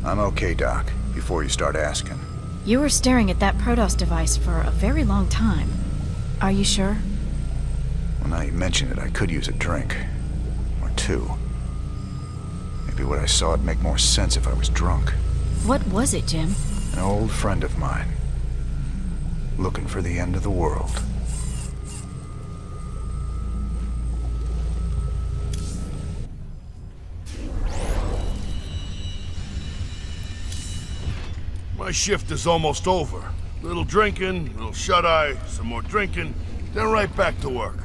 I'm okay, Doc, before you start asking. You were staring at that Protoss device for a very long time. Are you sure? Well, now you mention it, I could use a drink. Or two. Maybe what I saw would make more sense if I was drunk. What was it, Jim? An old friend of mine. Looking for the end of the world. My shift is almost over. Little drinking, little shut-eye, some more drinking, then right back to work.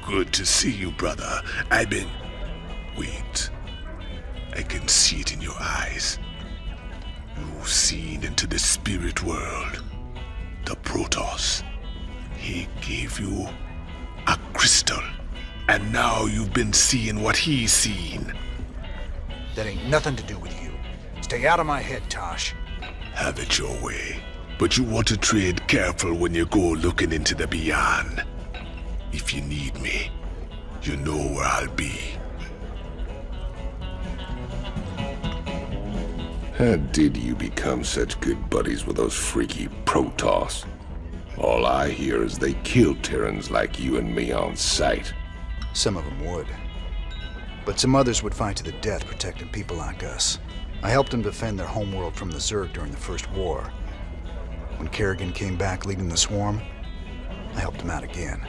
Good to see you, brother. Wait. I can see it in your eyes. You've seen into the spirit world. The Protoss. He gave you a crystal. And now you've been seeing what he's seen. That ain't nothing to do with you. Stay out of my head, Tosh. Have it your way. But you want to tread careful when you go looking into the beyond. If you need me, you know where I'll be. How did you become such good buddies with those freaky Protoss? All I hear is they kill Terrans like you and me on sight. Some of them would. But some others would fight to the death protecting people like us. I helped them defend their homeworld from the Zerg during the First War. When Kerrigan came back leading the swarm, I helped him out again.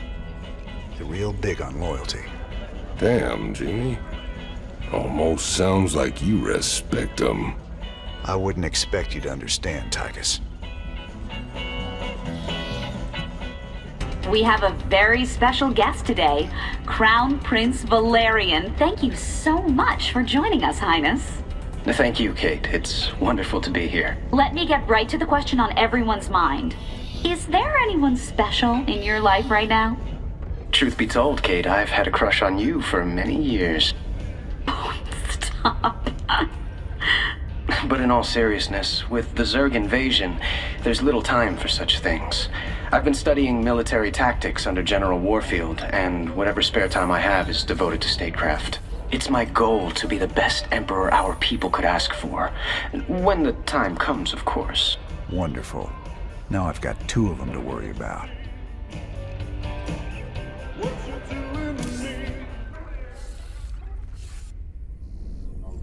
They're real big on loyalty. Damn, Jimmy. Almost sounds like you respect them. I wouldn't expect you to understand, Tychus. We have a very special guest today, Crown Prince Valerian. Thank you so much for joining us, Highness. Thank you, Kate. It's wonderful to be here. Let me get right to the question on everyone's mind. Is there anyone special in your life right now? Truth be told, Kate, I've had a crush on you for many years. Oh, stop. But in all seriousness, with the Zerg invasion, there's little time for such things. I've been studying military tactics under General Warfield, and whatever spare time I have is devoted to statecraft. It's my goal to be the best emperor our people could ask for. When the time comes, of course. Wonderful. Now I've got two of them to worry about.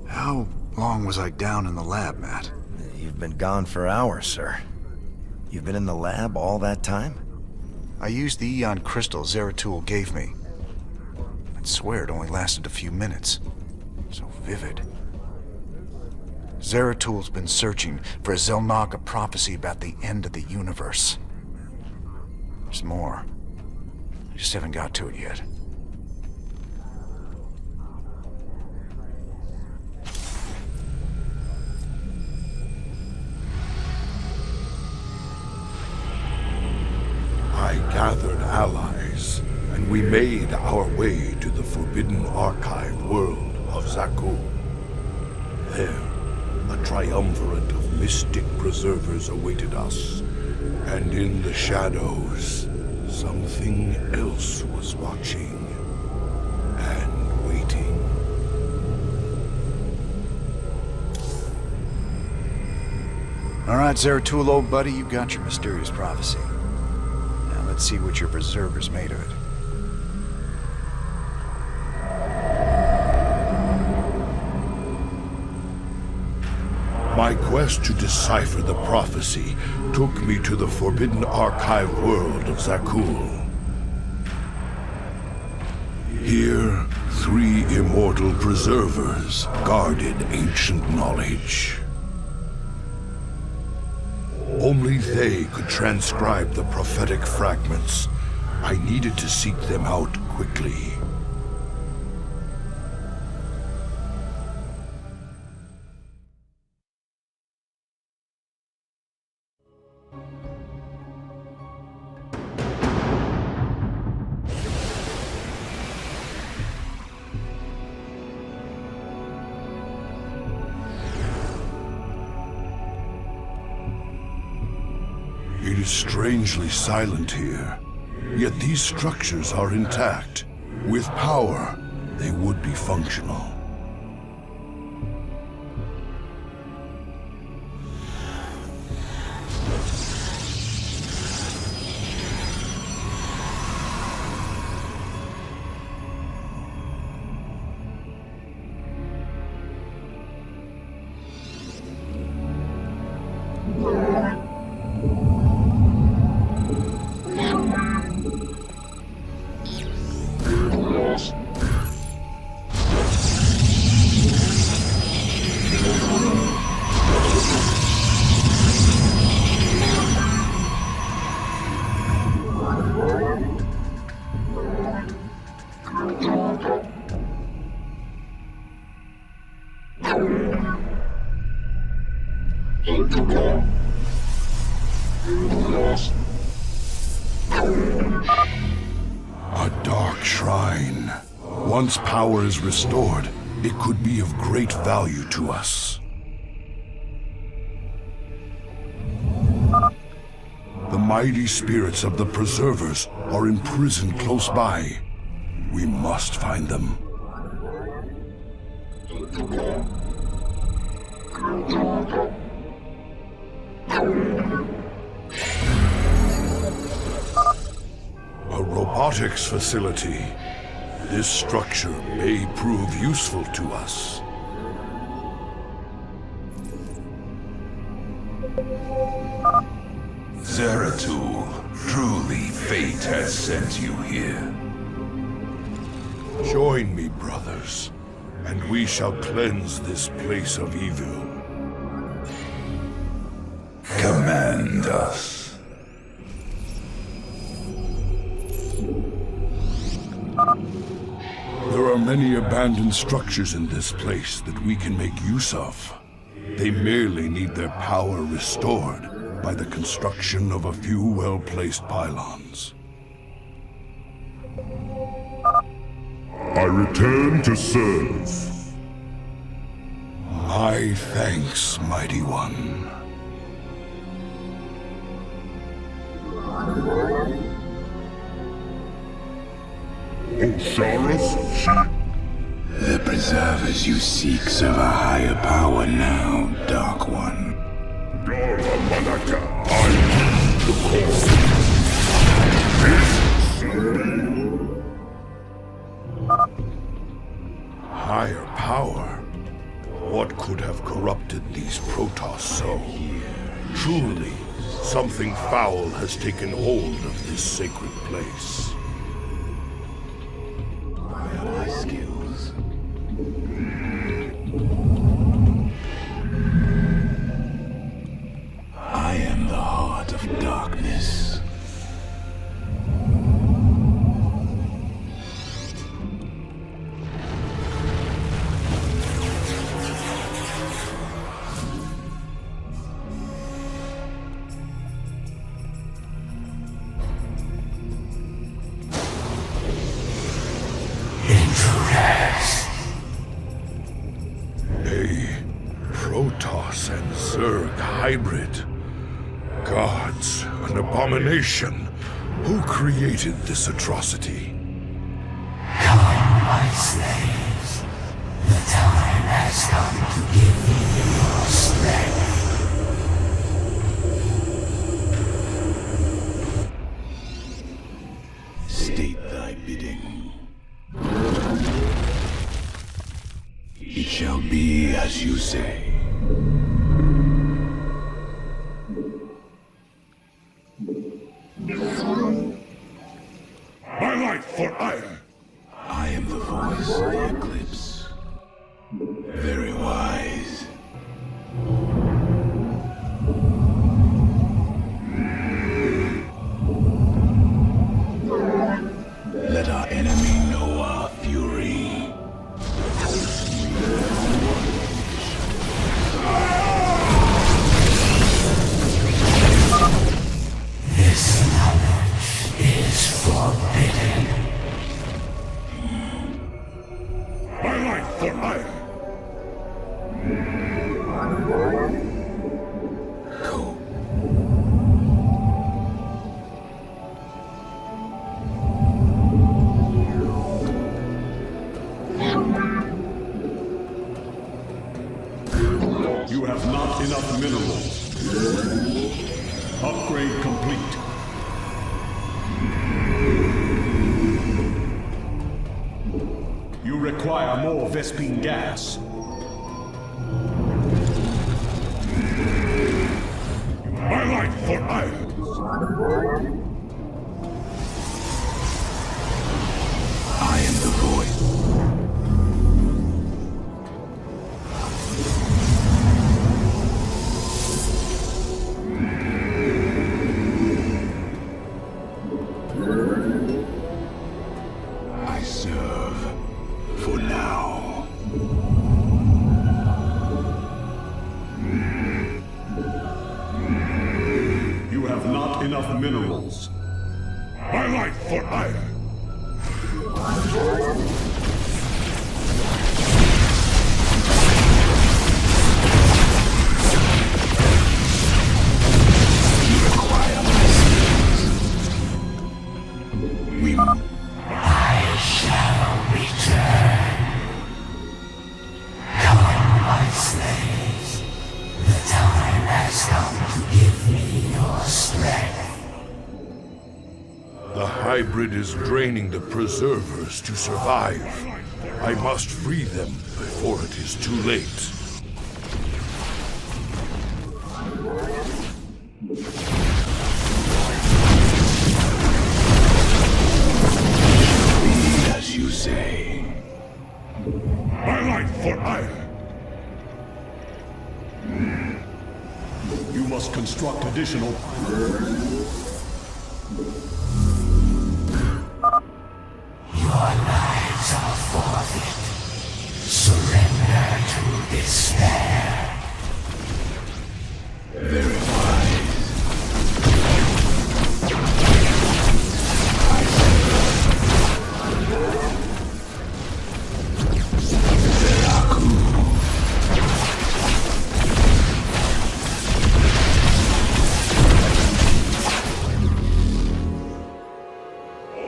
How long was I down in the lab, Matt? You've been gone for hours, sir. You've been in the lab all that time? I used the Eon crystal Zeratul gave me. I'd swear it only lasted a few minutes. So vivid. Zeratul's been searching for a xel'naga prophecy about the end of the universe. There's more. I just haven't got to it yet. I gathered allies, and we made our way to the forbidden archive world of Zhakul. There, a triumvirate of mystic preservers awaited us, and in the shadows, something else was watching and waiting. All right, Zeratul, old buddy, you got your mysterious prophecy. Now let's see what your preserver's made of it. My quest to decipher the prophecy took me to the forbidden archive world of Zhakul. Here, 3 immortal preservers guarded ancient knowledge. Only they could transcribe the prophetic fragments. I needed to seek them out quickly. is strangely silent here. Yet these structures are intact. With power, they would be functional. A dark shrine. Once power is restored, it could be of great value to us. The mighty spirits of the Preservers are imprisoned close by. We must find them. A robotics facility. This structure may prove useful to us. Zeratul, truly fate has sent you here. Join me, brothers, and we shall cleanse this place of evil. Command us. There are many abandoned structures in this place that we can make use of. They merely need their power restored by the construction of a few well-placed pylons. I return to serve. My thanks, Mighty One. The preservers you seek serve a higher power now, Dark One. Higher power? What could have corrupted these Protoss so? Truly, something foul has taken hold of this sacred place. My skills. I am the heart of darkness. Protoss and Zerg hybrid. Gods, an abomination. Who created this atrocity? Come, my slaves. The time has come to give you your strength. State thy bidding. It shall be as you say. My life for ire! I am the voice of the eclipse. Very wise. Let our enemy know our fury. This knowledge is forbidden. My life for ire! You have not enough minerals. Upgrade complete. You require more Vespene gas. My life for iron. I am the void. I serve for now. You have not enough minerals. My life for iron. I shall return. Come, my slaves. The time has come to give me your strength. The hybrid is draining the preservers to survive. I must free them before it is too late. As you say. My life for iron. You must construct additional. Your lives are forfeit. Surrender to despair. Very wise.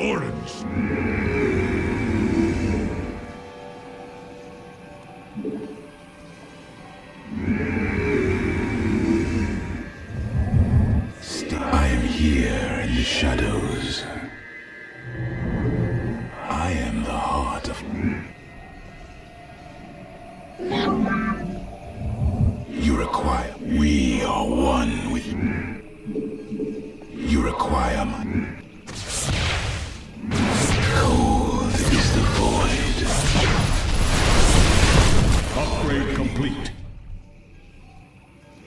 Orders. I am here in the shadows. I am the heart of... You require... We are one with... You require my... Cold is the void. Upgrade complete.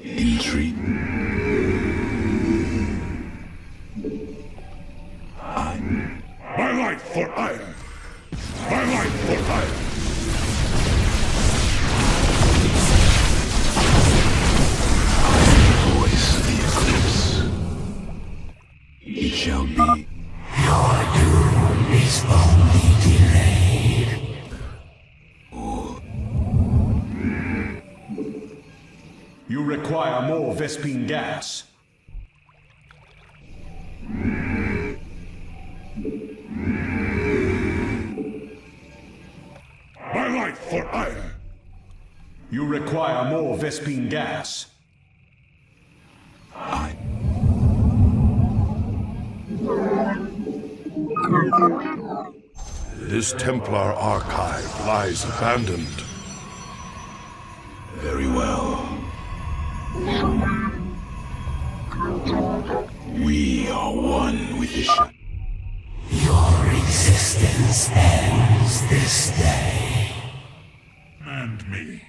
Intrigue. My life for iron. My life for iron. Voice of the eclipse. It shall be. Your doom is only delayed. You require more Vespene gas. My life for iron. You require more Vespene gas. This Templar archive lies abandoned. Very well. We are one with the Your existence ends this day. And me.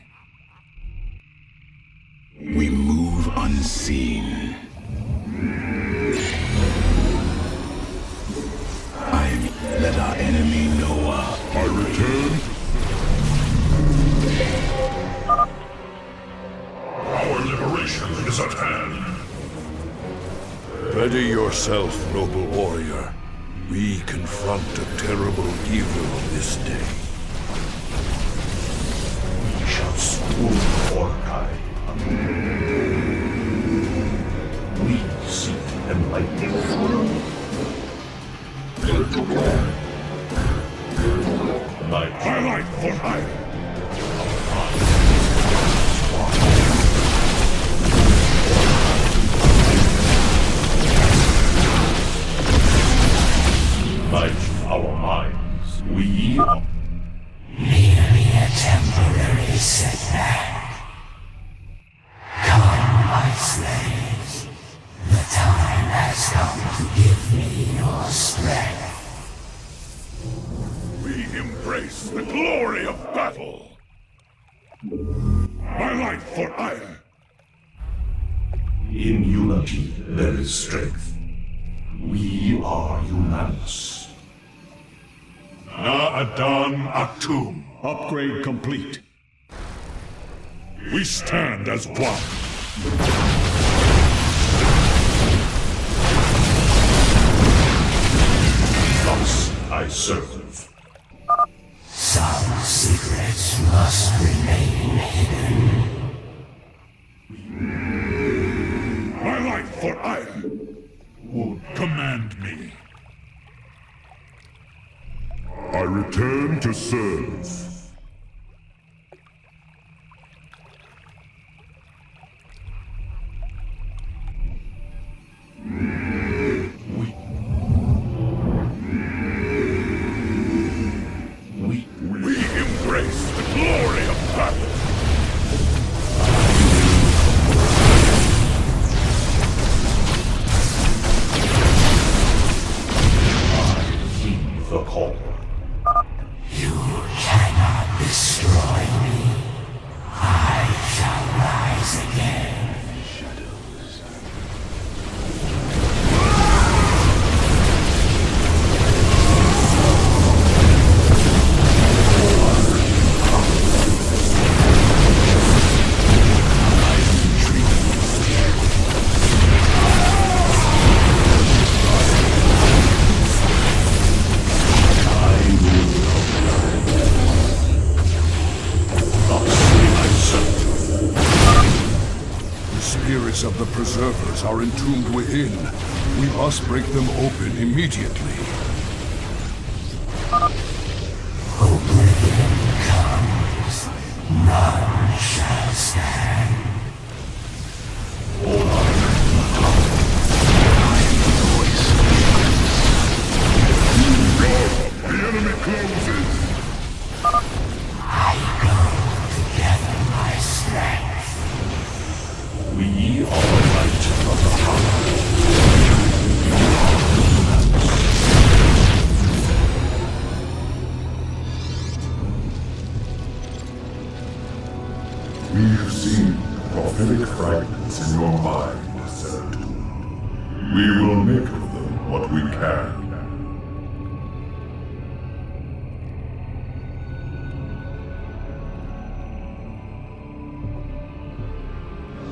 We move unseen. Let our enemy know I return. Our liberation is at hand. Ready yourself, noble warrior. We confront a terrible evil this day. We shall swoon Orkai. We seek enlightenment. My life for iron. sit back. Come, my slaves. The time has come to give me your strength. We embrace the glory of battle. My life for ire. In unity there is strength. We are unanimous. Na'adan Atum. Upgrade complete. We stand as one. Thus I serve. Some secrets must remain hidden. My life for ire. Command me. I return to serve. We embrace the glory of battle. The call. You cannot destroy me. I shall rise again. Spirits of the Preservers are entombed within. We must break them open immediately. Oblivion comes. None shall stand. The enemy closes. I go to gather my strength. We are light of the hollow. We've seen prophetic fragments in your mind, Zeratul. We will make of them what we can.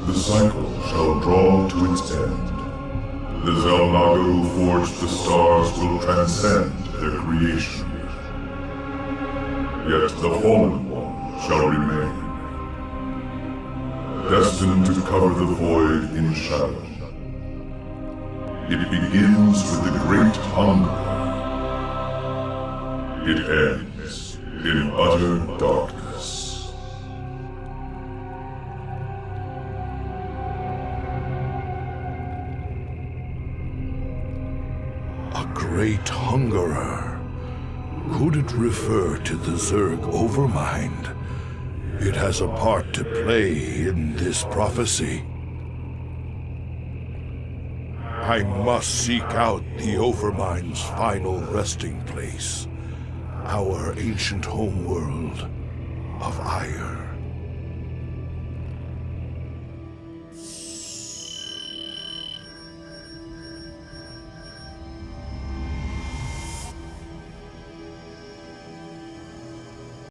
The cycle shall draw to its end. The xel'naga who forged the stars will transcend their creation. Yet the fallen one shall remain, destined to cover the void in shadow. It begins with the great hunger. It ends in utter darkness. Great Hungerer. Could it refer to the Zerg Overmind? It has a part to play in this prophecy. I must seek out the Overmind's final resting place, our ancient homeworld of ire.